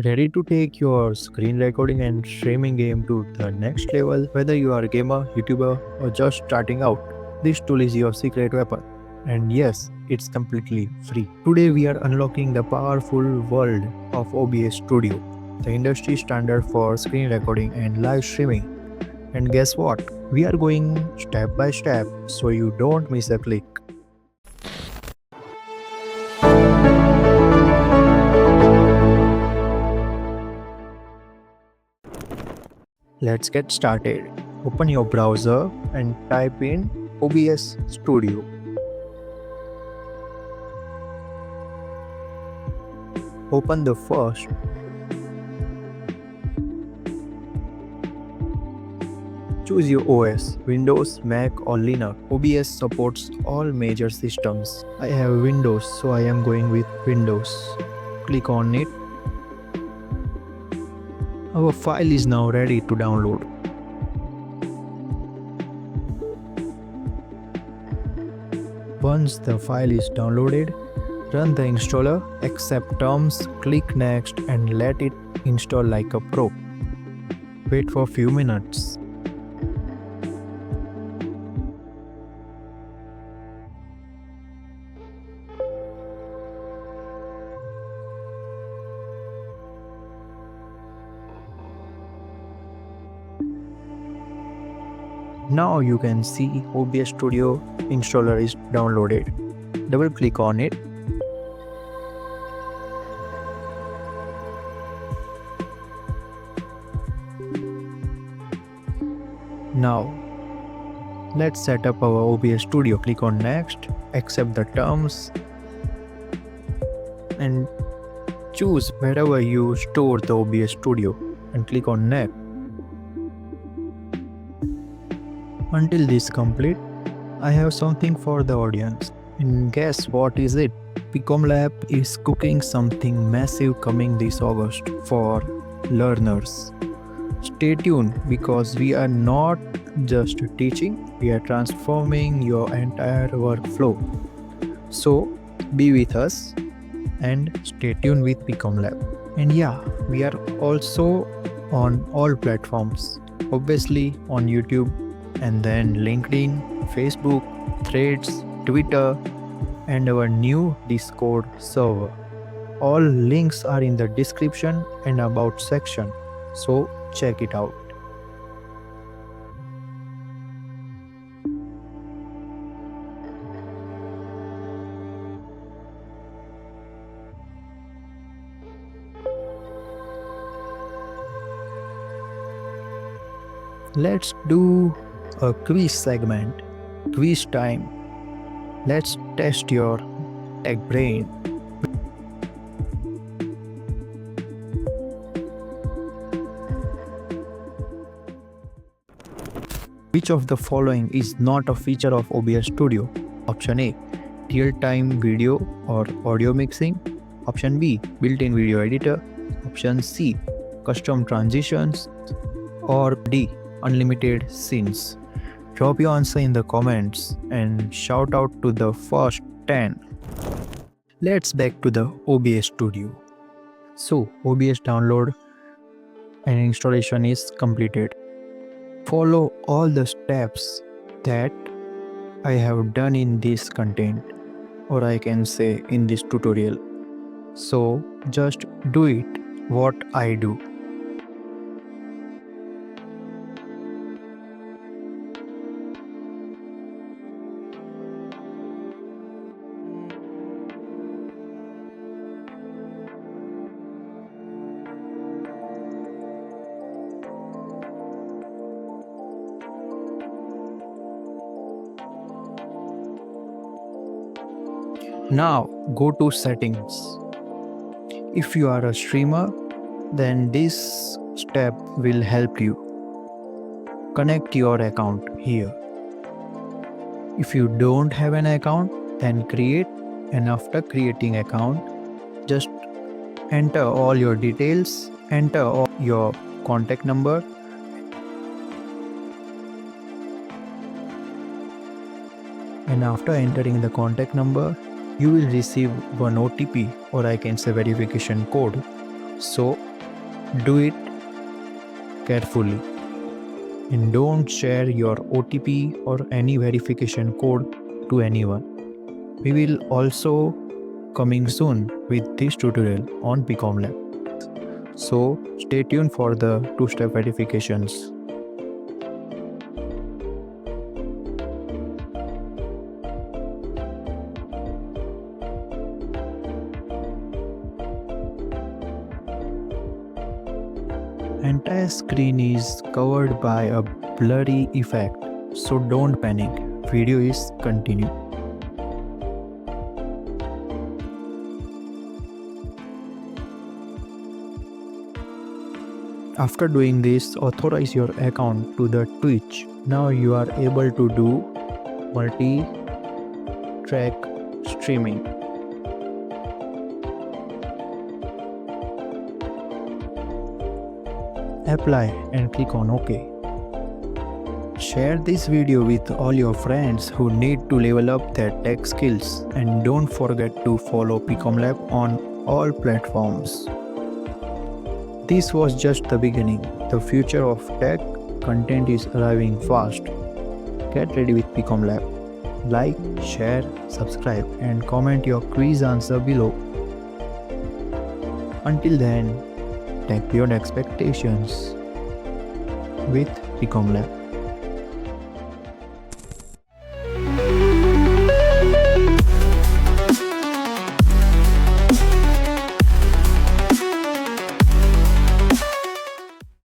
Ready to take your screen recording and streaming game to the next level? Whether you are a gamer, YouTuber, or just starting out, this tool is your secret weapon. And yes, it's completely free. Today we are unlocking the powerful world of OBS Studio, the industry standard for screen recording and live streaming. And guess what? We are going step by step so you don't miss a click. Let's get started. Open your browser and type in OBS Studio. Open the first. Choose your OS, Windows, Mac or Linux. OBS supports all major systems. I have Windows, so I am going with Windows. Click on it. Our file is now ready to download. Once the file is downloaded, run the installer, accept terms, click next and let it install like a pro. Wait for a few minutes. Now you can see OBS Studio installer is downloaded. Double click on it. Now let's set up our OBS Studio. Click on next, accept the terms and choose wherever you store the OBS Studio and click on next. Until this complete, I have something for the audience. And guess what is it? PcomLap is cooking something massive coming this August for learners. Stay tuned because we are not just teaching, we are transforming your entire workflow. So be with us and stay tuned with PcomLap. And yeah, we are also on all platforms, obviously on YouTube, and then LinkedIn, Facebook, Threads, Twitter, and our new Discord server. All links are in the description and about section, so check it out. Let's do a quiz segment. Quiz time. Let's test your tech brain. Which of the following is not a feature of OBS Studio? Option A, real-time video or audio mixing. Option B, built-in video editor. Option C, custom transitions. Or D, unlimited scenes. Drop your answer in the comments and shout out to the first 10. Let's back to the OBS Studio. So OBS download and installation is completed. Follow all the steps that I have done in this content, or I can say in this tutorial. So just do it what I do. Now go to settings. If you are a streamer, then this step will help you. Connect your account here. If you don't have an account, then create, and after creating account, just enter all your details, enter all your contact number, and after entering the contact number, you will receive one OTP, or I can say verification code. So Do it carefully and don't share your OTP or any verification code to anyone. We will also coming soon with this tutorial on PcomLap. So stay tuned for the two-step verifications. Entire screen is covered by a blurry effect, so don't panic. Video is continue. After doing this, authorize your account to the Twitch. Now you are able to do multi-track streaming. Apply and click on OK. Share this video with all your friends who need to level up their tech skills, and don't forget to follow PcomLap on all platforms. This was just the beginning. The future of tech content is arriving fast. Get ready with PcomLap. Like, share, subscribe and comment your quiz answer below. Until then, tech beyond expectations with PcomLap.